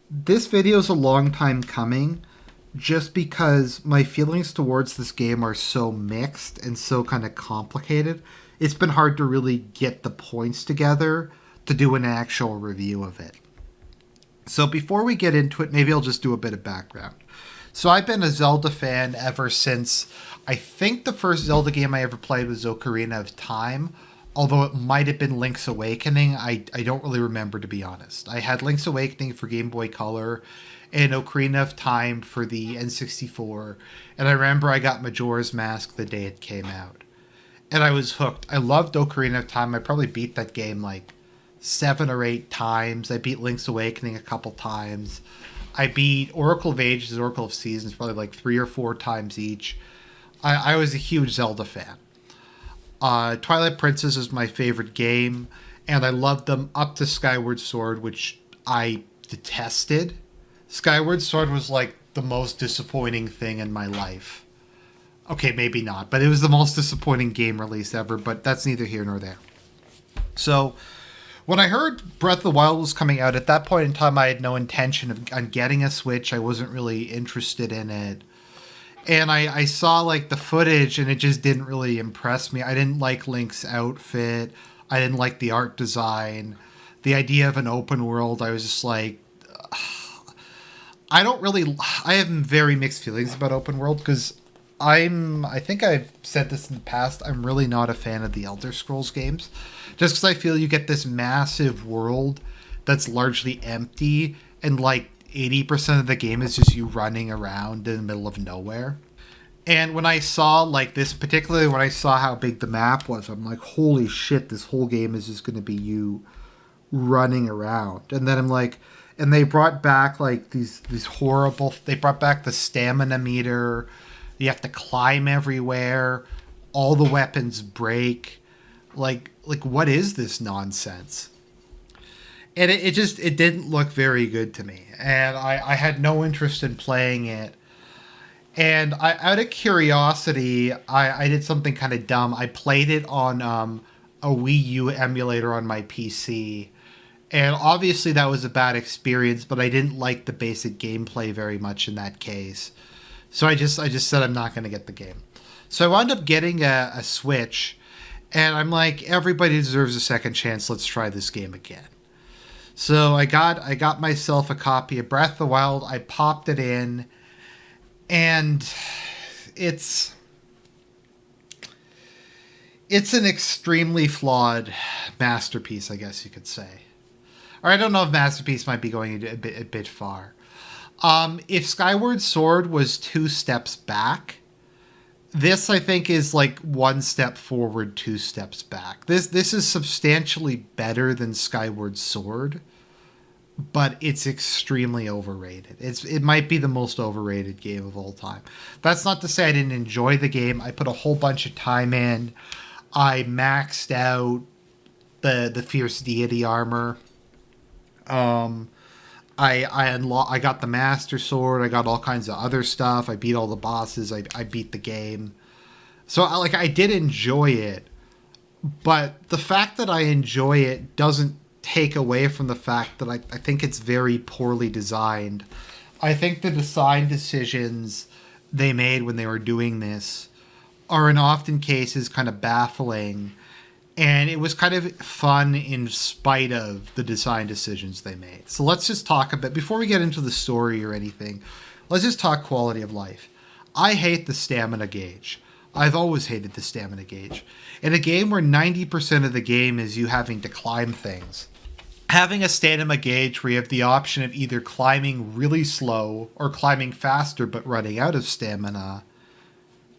This video is a long time coming just because my feelings towards this game are so mixed and so kind of complicated. It's been hard to really get the points together to do an actual review of it. So before we get into it, maybe I'll just do a bit of background. So I've been a Zelda fan ever since I think the first Zelda game I ever played was Ocarina of Time, although it might have been Link's Awakening. I don't really remember, to be honest. I had Link's Awakening for Game Boy Color and Ocarina of Time for the N64, and I remember I got Majora's Mask the day it came out. And I was hooked. I loved Ocarina of Time. I probably beat that game like 7 or 8 times. I beat Link's Awakening a couple times. I beat Oracle of Ages, Oracle of Seasons probably like 3 or 4 times each. I was a huge Zelda fan. Twilight Princess is my favorite game, and I loved them up to Skyward Sword, which I detested. Skyward Sword was like the most disappointing thing in my life. Okay, maybe not, but it was the most disappointing game release ever, but that's neither here nor there. So, when I heard Breath of the Wild was coming out, at that point in time, I had no intention of on getting a Switch. I wasn't really interested in it. And I saw like the footage and it just didn't really impress me. I didn't like Link's outfit. I didn't like the art design. The idea of an open world, I was just like, I don't really, I have very mixed feelings about open world because I think I've said this in the past, I'm really not a fan of the Elder Scrolls games. Just because I feel you get this massive world that's largely empty and like 80% of the game is just you running around in the middle of nowhere. And when I saw like this, particularly when I saw how big the map was, I'm like, holy shit, this whole game is just going to be you running around. And then I'm like, and they brought back like these horrible, they brought back the stamina meter. You have to climb everywhere. All the weapons break. Like what is this nonsense? And it didn't look very good to me, and I had no interest in playing it. And out of curiosity, I did something kind of dumb. I played it on a Wii U emulator on my PC, and obviously that was a bad experience. But I didn't like the basic gameplay very much in that case, so I just said I'm not going to get the game. So I wound up getting a Switch, and I'm like, everybody deserves a second chance. Let's try this game again. So I got myself a copy of Breath of the Wild. I popped it in, and it's an extremely flawed masterpiece, I guess you could say. Or I don't know if masterpiece might be going a bit far. If Skyward Sword was 2 steps back, this I think is like 1 step forward, 2 steps back. This is substantially better than Skyward Sword, but it's extremely overrated. It might be the most overrated game of all time. That's not to say I didn't enjoy the game. I put a whole bunch of time in. I maxed out the fierce deity armor. I got the Master Sword. I got all kinds of other stuff. I beat all the bosses. I beat the game. So I did enjoy it, but the fact that I enjoy it doesn't take away from the fact that I think it's very poorly designed. I think the design decisions they made when they were doing this are in often cases kind of baffling, and it was kind of fun in spite of the design decisions they made. So let's just talk a bit, before we get into the story or anything, let's just talk quality of life. I hate the stamina gauge. I've always hated the stamina gauge. In a game where 90% of the game is you having to climb things, having a stamina gauge where you have the option of either climbing really slow or climbing faster but running out of stamina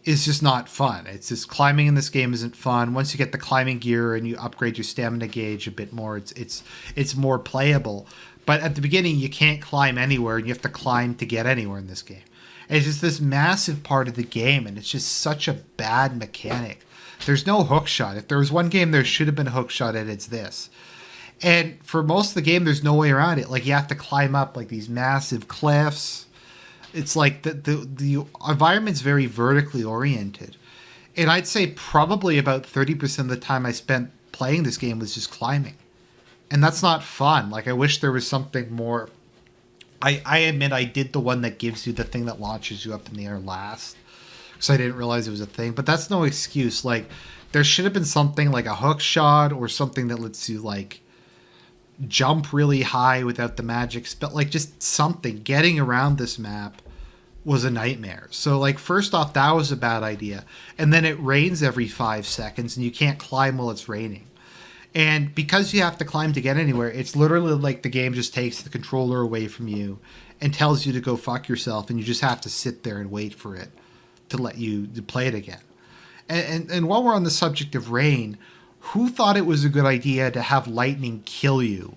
is just not fun. It's just climbing in this game isn't fun. Once you get the climbing gear and you upgrade your stamina gauge a bit more, it's more playable. But at the beginning, you can't climb anywhere, and you have to climb to get anywhere in this game. And it's just this massive part of the game, and it's just such a bad mechanic. There's no hook shot. If there was one game there should have been a hook shot at, it's this. And for most of the game, there's no way around it. Like, you have to climb up like these massive cliffs. It's like the environment's very vertically oriented. And I'd say probably about 30% of the time I spent playing this game was just climbing. And that's not fun. Like, I wish there was something more I admit I did the one that gives you the thing that launches you up in the air last, because I didn't realize it was a thing. But that's no excuse. Like, there should have been something like a hook shot or something that lets you like jump really high without the magic spell. Like, just something. Getting around this map was a nightmare. So, like, first off, that was a bad idea. And then it rains every 5 seconds, and you can't climb while it's raining. And because you have to climb to get anywhere, it's literally like the game just takes the controller away from you and tells you to go fuck yourself, and you just have to sit there and wait for it to let you to play it again. And while we're on the subject of rain, who thought it was a good idea to have lightning kill you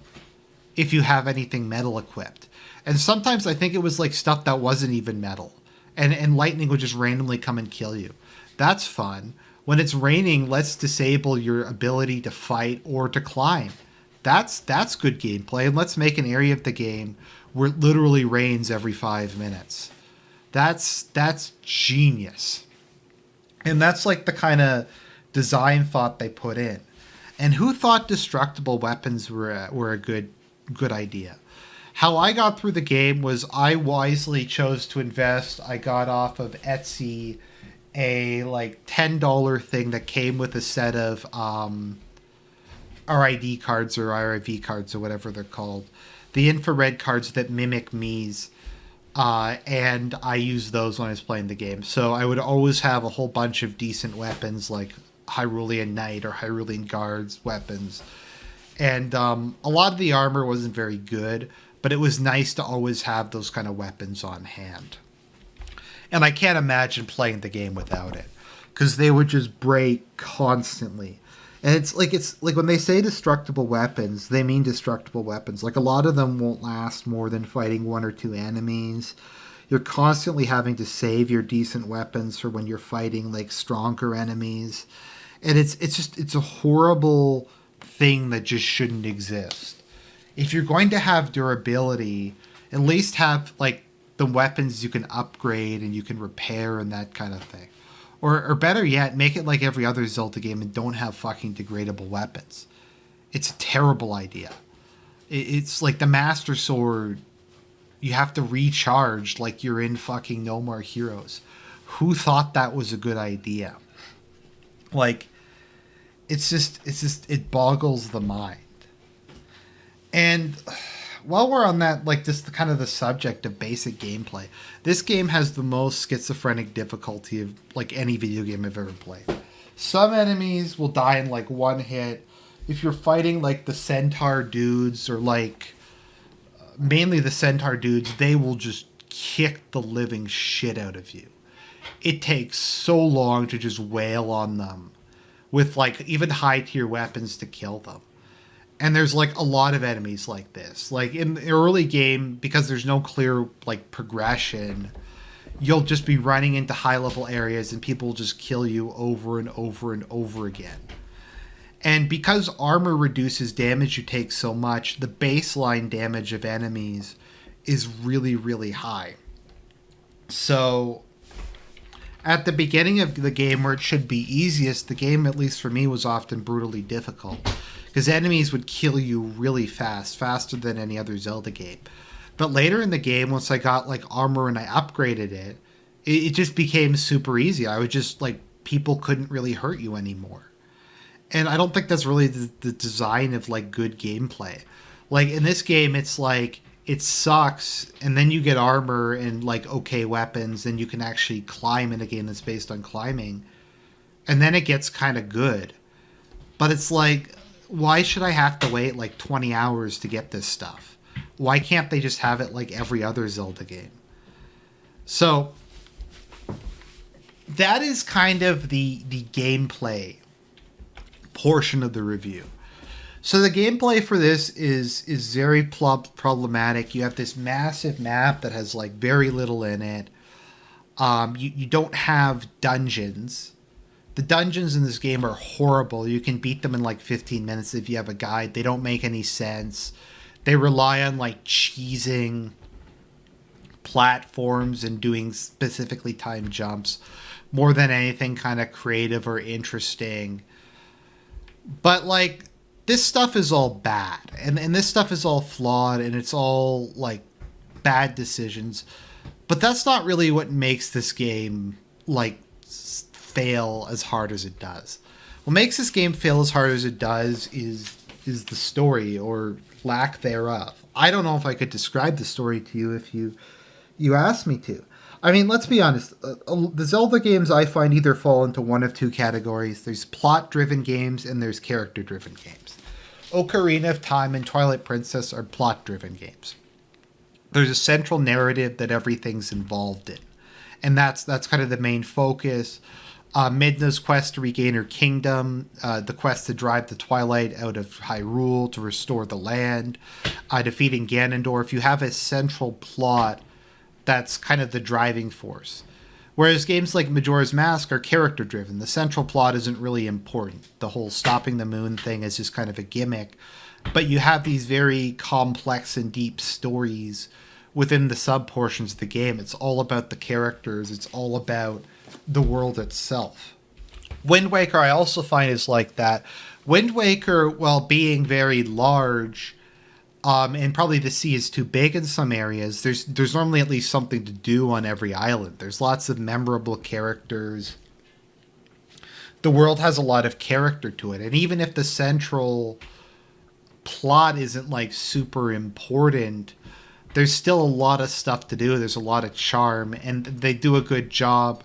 if you have anything metal equipped? And sometimes I think it was like stuff that wasn't even metal, and lightning would just randomly come and kill you. That's fun. When it's raining, let's disable your ability to fight or to climb. That's good gameplay. And let's make an area of the game where it literally rains every 5 minutes. That's genius. And that's like the kind of design thought they put in. And who thought destructible weapons were a good idea? How I got through the game was I wisely chose to invest. I got off of Etsy a like $10 thing that came with a set of RID cards or RIV cards or whatever they're called, the infrared cards that mimic Mii's, and I used those when I was playing the game. So I would always have a whole bunch of decent weapons like Hyrulean Knight or Hyrulean Guards weapons, and a lot of the armor wasn't very good, but it was nice to always have those kind of weapons on hand. And I can't imagine playing the game without it, because they would just break constantly. And it's like when they say destructible weapons, they mean destructible weapons. Like, a lot of them won't last more than fighting one or two enemies. You're constantly having to save your decent weapons for when you're fighting like stronger enemies. And it's a horrible thing that just shouldn't exist. If you're going to have durability, at least have like the weapons you can upgrade and you can repair and that kind of thing. Or better yet, make it like every other Zelda game and don't have fucking degradable weapons. It's a terrible idea. It's like the Master Sword, you have to recharge like you're in fucking No More Heroes. Who thought that was a good idea? Like, it boggles the mind. And while we're on that, like, just the kind of the subject of basic gameplay, this game has the most schizophrenic difficulty of like any video game I've ever played. Some enemies will die in like one hit. If you're fighting like the centaur dudes, or like mainly the centaur dudes, they will just kick the living shit out of you. It takes so long to just wail on them with like even high tier weapons to kill them. And there's like a lot of enemies like this. Like in the early game, because there's no clear like progression, you'll just be running into high level areas and people will just kill you over and over and over again. And because armor reduces damage you take so much, the baseline damage of enemies is really, really high. So at the beginning of the game, where it should be easiest, the game, at least for me, was often brutally difficult. Because enemies would kill you really fast, faster than any other Zelda game. But later in the game, once I got like armor and I upgraded it, it just became super easy. I would just like, people couldn't really hurt you anymore. And I don't think that's really the design of like good gameplay. Like in this game, it's like, it sucks, and then you get armor and like okay weapons, and you can actually climb in a game that's based on climbing. And then it gets kind of good. But it's like, why should I have to wait like 20 hours to get this stuff? Why can't they just have it like every other Zelda game? So that is kind of the gameplay portion of the review. So the gameplay for this is very problematic. You have this massive map that has like very little in it. You don't have dungeons. The dungeons in this game are horrible. You can beat them in like 15 minutes if you have a guide. They don't make any sense. They rely on like cheesing platforms and doing specifically timed jumps more than anything kind of creative or interesting. But like, this stuff is all bad, and this stuff is all flawed, and it's all like bad decisions. But that's not really what makes this game, like, fail as hard as it does. What makes this game fail as hard as it does is the story, or lack thereof. I don't know if I could describe the story to you if you asked me to. I mean, let's be honest. The Zelda games I find either fall into one of two categories. There's plot-driven games and there's character-driven games. Ocarina of Time and Twilight Princess are plot-driven games. There's a central narrative that everything's involved in. And that's kind of the main focus. Midna's quest to regain her kingdom, the quest to drive the Twilight out of Hyrule to restore the land, defeating Ganondorf. You have a central plot that's kind of the driving force. Whereas games like Majora's Mask are character driven. The central plot isn't really important. The whole stopping the moon thing is just kind of a gimmick. But you have these very complex and deep stories within the sub portions of the game. It's all about the characters. It's all about the world itself. Wind Waker I also find is like that. Wind Waker, while being very large, and probably the sea is too big in some areas, there's normally at least something to do on every island. There's lots of memorable characters. The world has a lot of character to it. And even if the central plot isn't like super important, there's still a lot of stuff to do. There's a lot of charm, and they do a good job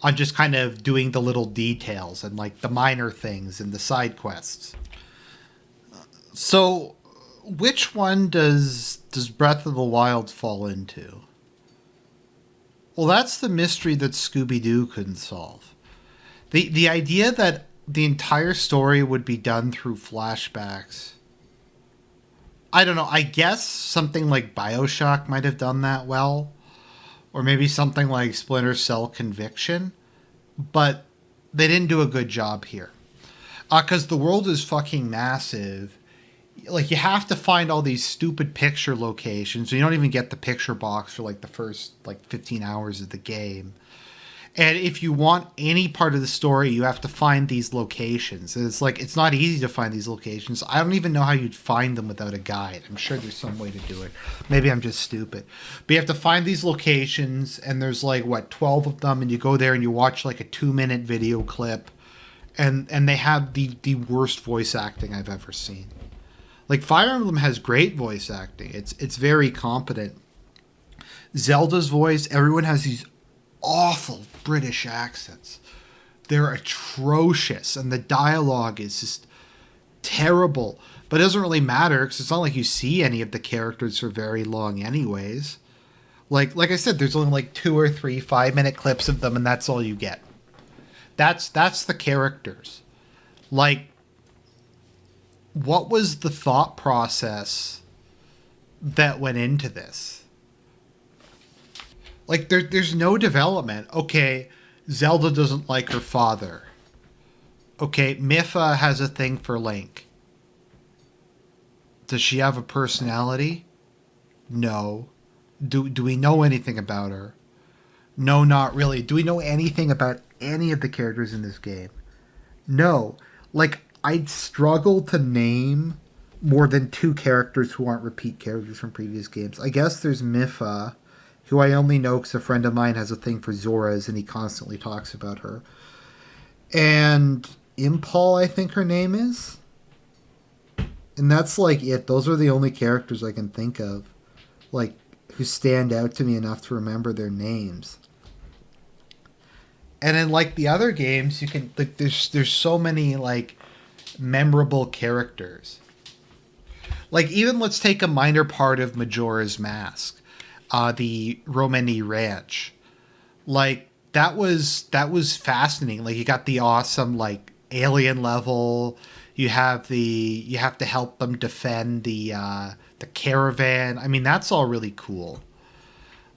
on just kind of doing the little details and like the minor things and the side quests. So which one does Breath of the Wild fall into? Well, that's the mystery that Scooby-Doo couldn't solve. The idea that the entire story would be done through flashbacks. I don't know. I guess something like BioShock might have done that well. Or maybe something like Splinter Cell Conviction. But they didn't do a good job here. Because the world is fucking massive. Like, you have to find all these stupid picture locations. So you don't even get the picture box for like the first like 15 hours of the game. And if you want any part of the story, you have to find these locations. And it's like, it's not easy to find these locations. I don't even know how you'd find them without a guide. I'm sure there's some way to do it. Maybe I'm just stupid. But you have to find these locations, and there's like, 12 of them, and you go there and you watch like a 2-minute video clip. And they have the worst voice acting I've ever seen. Like, Fire Emblem has great voice acting. It's very competent. Zelda's voice, everyone has these awful British accents. They're atrocious, and the dialogue is just terrible. But it doesn't really matter, because it's not like you see any of the characters for very long anyways. Like I said, there's only like 2 or 3 5-minute clips of them, and that's all you get. That's the characters. Like, what was the thought process that went into this? Like, there's no development. Okay, Zelda doesn't like her father. Okay, Mipha has a thing for Link. Does she have a personality? No. Do we know anything about her? No, not really. Do we know anything about any of the characters in this game? No. Like, I'd struggle to name more than 2 characters who aren't repeat characters from previous games. I guess there's Mipha, who I only know because a friend of mine has a thing for Zoras, and he constantly talks about her. And Impal, I think her name is. And that's like it. Those are the only characters I can think of, like, who stand out to me enough to remember their names. And in like the other games, you can like there's so many like memorable characters. Like, even let's take a minor part of Majora's Mask. The Romani Ranch, like that was fascinating. Like, you got the awesome like alien level. You have to help them defend the caravan. I mean, that's all really cool.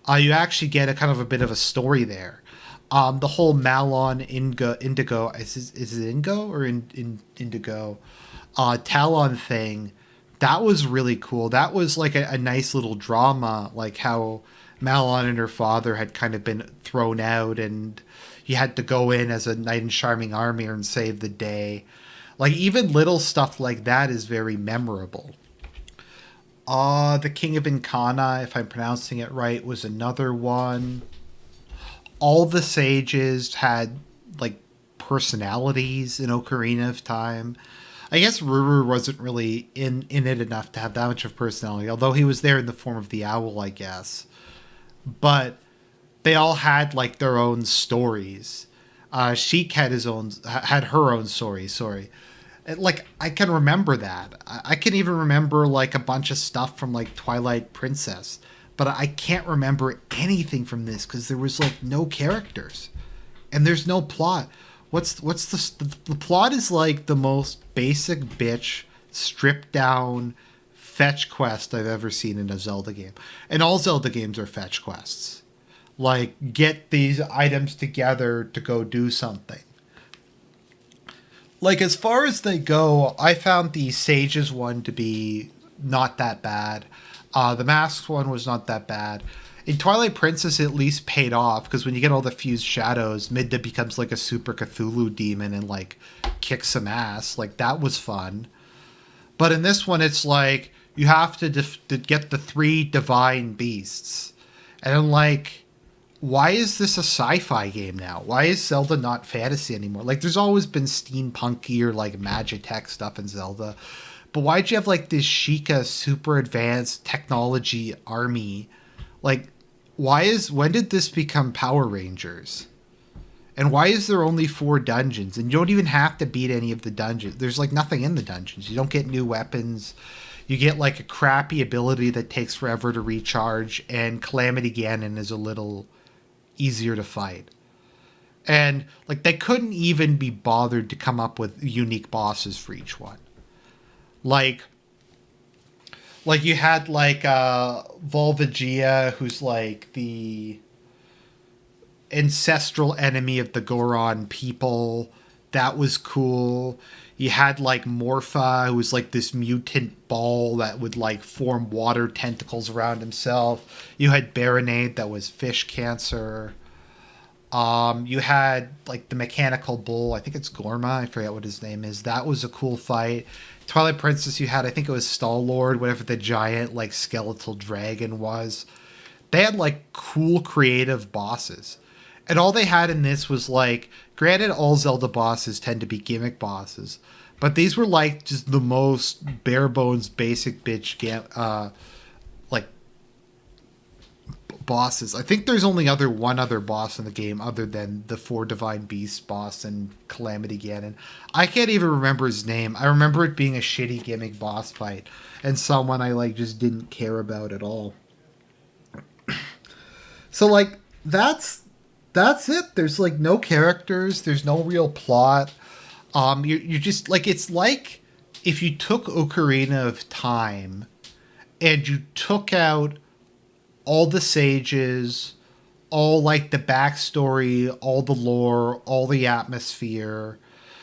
You actually get a kind of a bit of a story there. The whole Malon Indigo is it Ingo or Indigo Talon thing. That was really cool. That was like a nice little drama, like how Malon and her father had kind of been thrown out, and you had to go in as a knight in shining armor and save the day. Like, even little stuff like that is very memorable. The King of Incana, if I'm pronouncing it right, was another one. All the sages had like personalities in Ocarina of Time. I guess Ruru wasn't really in it enough to have that much of personality, although he was there in the form of the owl, I guess. But they all had like their own stories. Sheik had her own story. Sorry, like I can remember that. I can even remember like a bunch of stuff from like Twilight Princess, but I can't remember anything from this because there was like no characters and there's no plot. What's the plot is like the most basic bitch stripped down fetch quest I've ever seen in a Zelda game, and all Zelda games are fetch quests. Like get these items together to go do something. Like as far as they go, I found the Sages one to be not that bad. The Masks one was not that bad. In Twilight Princess, it at least paid off because when you get all the fused shadows, Midna becomes like a super Cthulhu demon and like kicks some ass. Like that was fun. But in this one, it's like you have to get the three divine beasts, and I'm like, why is this a sci-fi game now? Why is Zelda not fantasy anymore? Like, there's always been steampunky or like Magitech stuff in Zelda, but why'd you have like this Sheikah super advanced technology army? Like, when did this become Power Rangers? And why is there only 4 dungeons? And you don't even have to beat any of the dungeons. There's like nothing in the dungeons. You don't get new weapons. You get like a crappy ability that takes forever to recharge, and Calamity Ganon is a little easier to fight. And like they couldn't even be bothered to come up with unique bosses for each one. Like you had like Volvagia, who's like the ancestral enemy of the Goron people. That was cool. You had like Morpha, who was like this mutant ball that would like form water tentacles around himself. You had Baronade, that was fish cancer. You had like the mechanical bull. I think it's Gorma. I forget what his name is. That was a cool fight. Twilight Princess, you had, I think it was Star-Lord, whatever the giant like skeletal dragon was. They had like cool creative bosses. And all they had in this was like, granted, all Zelda bosses tend to be gimmick bosses, but these were like just the most bare bones, basic bitch like bosses. I think there's only one other boss in the game other than the 4 Divine Beasts boss and Calamity Ganon. I can't even remember his name. I remember it being a shitty gimmick boss fight and someone I like just didn't care about at all. So like that's it. There's like no characters. There's no real plot. You're just like, it's like if you took Ocarina of Time and you took out all the sages, all like the backstory, all the lore, all the atmosphere.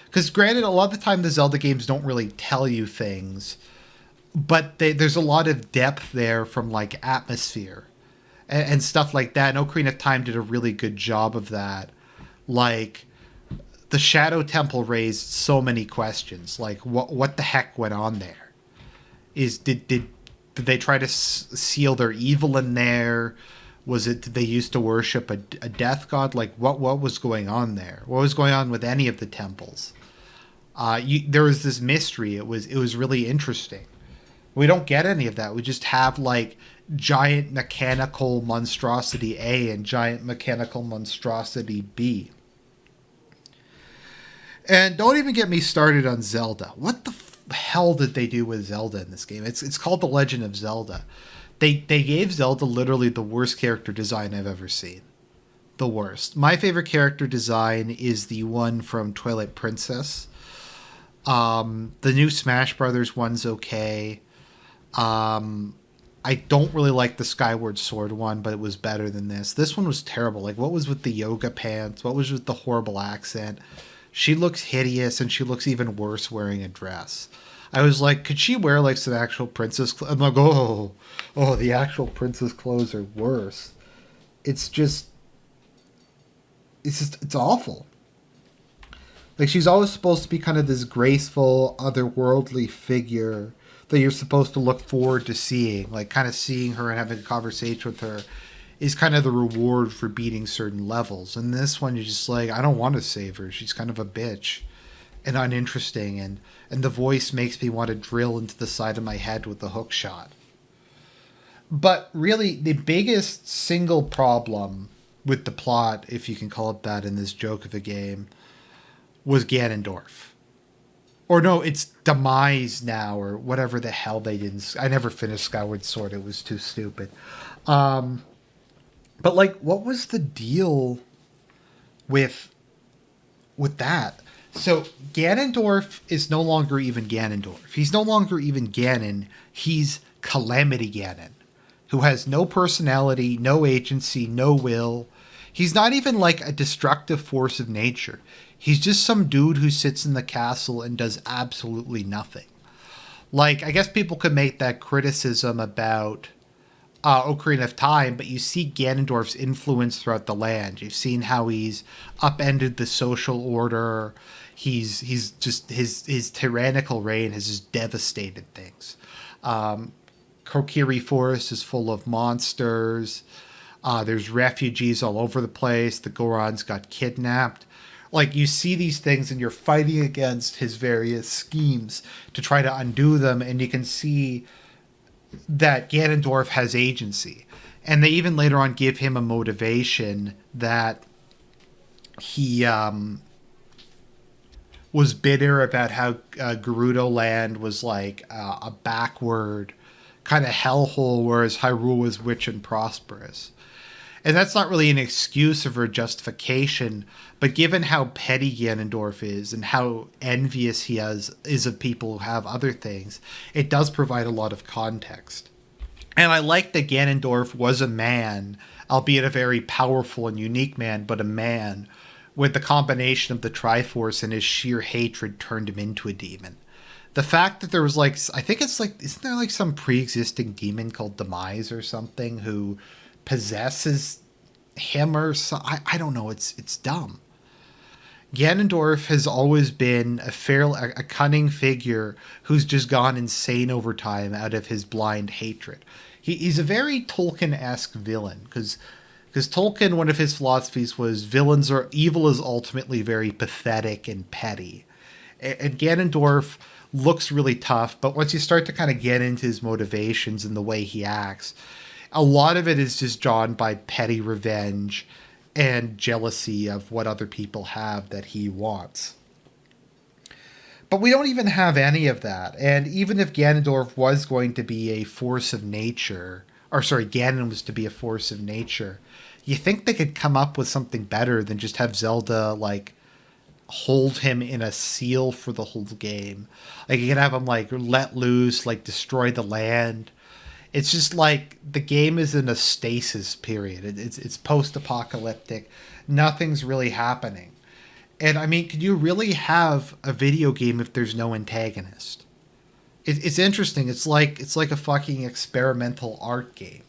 Because granted, a lot of the time the Zelda games don't really tell you things, but there's a lot of depth there from like atmosphere and stuff like that. And Ocarina of Time did a really good job of that. Like the Shadow Temple raised so many questions. Like what the heck went on there? Did they try to seal their evil in there? Did they used to worship a death god? Like what was going on there? What was going on with any of the temples? There was this mystery. It was really interesting. We don't get any of that. We just have like giant mechanical monstrosity A and giant mechanical monstrosity B. And don't even get me started on Zelda. What the hell did they do with Zelda in this game? It's called The Legend of Zelda. They gave Zelda literally the worst character design I've ever seen. The worst. My favorite character design is the one from Twilight Princess. The new Smash Brothers one's okay. I don't really like the Skyward Sword one, but it was better than this. This one was terrible. Like, what was with the yoga pants? What was with the horrible accent? She looks hideous, and she looks even worse wearing a dress. I was like, could she wear like some actual princess clothes? I'm like, the actual princess clothes are worse. It's awful. Like, she's always supposed to be kind of this graceful, otherworldly figure. that you're supposed to look forward to seeing, like kind of seeing her and having a conversation with her, is kind of the reward for beating certain levels. And this one, you're just like, I don't want to save her. She's kind of a bitch and uninteresting, and the voice makes me want to drill into the side of my head with the hook shot. But really, the biggest single problem with the plot, if you can call it that, in this joke of a game, was Ganondorf. Or no, it's demise now, or whatever the hell they didn't. I never finished Skyward Sword. It was too stupid. But like, what was the deal with that? So Ganondorf is no longer even Ganondorf. He's no longer even Ganon. He's Calamity Ganon, who has no personality, no agency, no will. He's not even like a destructive force of nature. He's just some dude who sits in the castle and does absolutely nothing. Like, I guess people could make that criticism about Ocarina of Time, but you see Ganondorf's influence throughout the land. You've seen how he's upended the social order. He's just his tyrannical reign has just devastated things. Kokiri Forest is full of monsters. There's refugees all over the place. The Gorons got kidnapped. Like, you see these things and you're fighting against his various schemes to try to undo them, and you can see that Ganondorf has agency. And they even later on give him a motivation that he was bitter about how Gerudo Land was like a backward kind of hellhole, whereas Hyrule was rich and prosperous. And that's not really an excuse or a justification, but given how petty Ganondorf is and how envious he is of people who have other things, it does provide a lot of context. And I like that Ganondorf was a man, albeit a very powerful and unique man, but a man, with the combination of the Triforce and his sheer hatred turned him into a demon. The fact that there was like, I think it's like, isn't there like some pre-existing demon called Demise or something who possesses him or so? I don't know. It's dumb. Ganondorf has always been a cunning figure who's just gone insane over time out of his blind hatred. He's a very Tolkien-esque villain because Tolkien, one of his philosophies was evil is ultimately very pathetic and petty. And Ganondorf looks really tough, but once you start to kind of get into his motivations and the way he acts, a lot of it is just drawn by petty revenge and jealousy of what other people have that he wants. But we don't even have any of that. And even if Ganondorf was going to be a force of nature, or sorry, Ganon was to be a force of nature, you think they could come up with something better than just have Zelda, like, hold him in a seal for the whole game. Like, you can have him, like, let loose, like, destroy the land. It's just like the game is in a stasis period. It's post-apocalyptic. Nothing's really happening. And I mean, could you really have a video game if there's no antagonist? It's interesting. It's like a fucking experimental art game.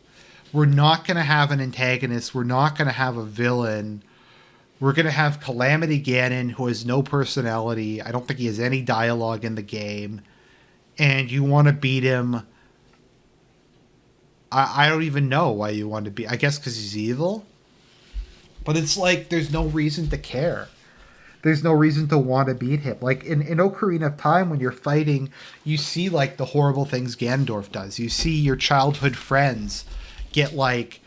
We're not going to have an antagonist. We're not going to have a villain. We're going to have Calamity Ganon, who has no personality. I don't think he has any dialogue in the game. And you want to beat him. I don't even know why you want to beat. I guess because he's evil. But it's like there's no reason to care. There's no reason to want to beat him. Like in Ocarina of Time, when you're fighting, you see like the horrible things Ganondorf does. You see your childhood friends get like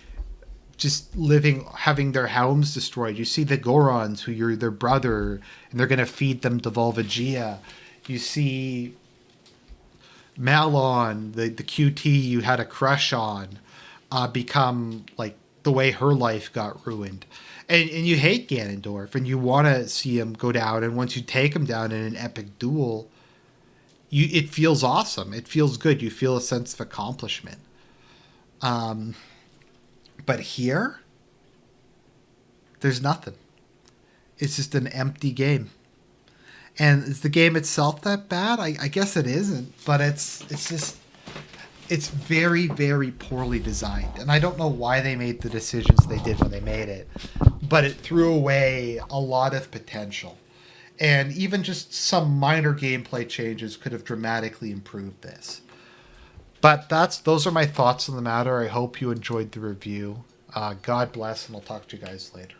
just having their homes destroyed. You see the Gorons, who you're their brother, and they're going to feed them to Volvagia. You see Malon, the QT you had a crush on, become like the way her life got ruined. And you hate Ganondorf, and you want to see him go down. And once you take him down in an epic duel, it feels awesome. It feels good. You feel a sense of accomplishment. But here, there's nothing. It's just an empty game. And is the game itself that bad? I guess it isn't. But it's very, very poorly designed. And I don't know why they made the decisions they did when they made it. But it threw away a lot of potential. And even just some minor gameplay changes could have dramatically improved this. But those are my thoughts on the matter. I hope you enjoyed the review. God bless, and I'll talk to you guys later.